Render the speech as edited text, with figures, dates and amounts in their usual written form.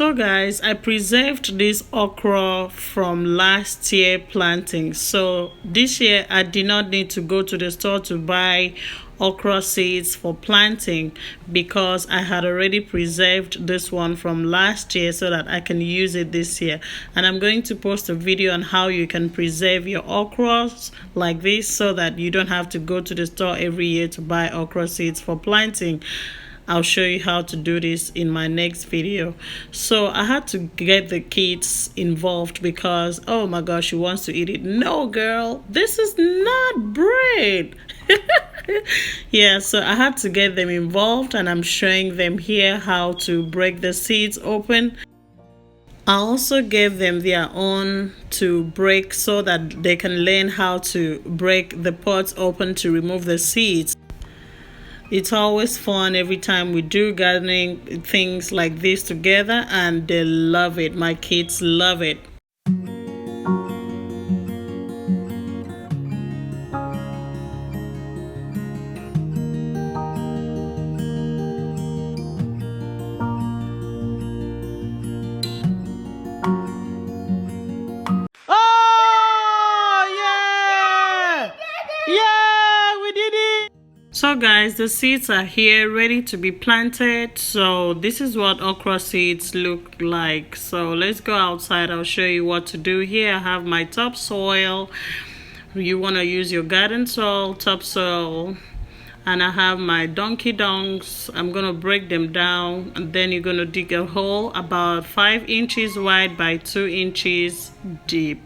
So guys, I preserved this okra from last year planting. So this year I did not need to go to the store to buy okra seeds for planting because I had already preserved this one from last year so that I can use it this year. And I'm going to post a video on how you can preserve your okras like this so that you don't have to go to the store every year to buy okra seeds for planting. I'll show you how to do this in my next video. So I had to get the kids involved because, oh my gosh, she wants to eat it. No, girl, this is not bread. Yeah, so I had to get them involved, and I'm showing them here how to break the seeds open. I also gave them their own to break so that they can learn how to break the pods open to remove the seeds. It's always fun every time we do gardening things like this together, and they love it. My kids love it. So guys, the seeds are here ready to be planted. So this is what okra seeds look like. So let's go outside. I'll show you what to do. Here I have my topsoil. You want to use your garden soil, topsoil. And I have my donkey dongs. I'm going to break them down, and then you're going to dig a hole about 5 inches wide by 2 inches deep.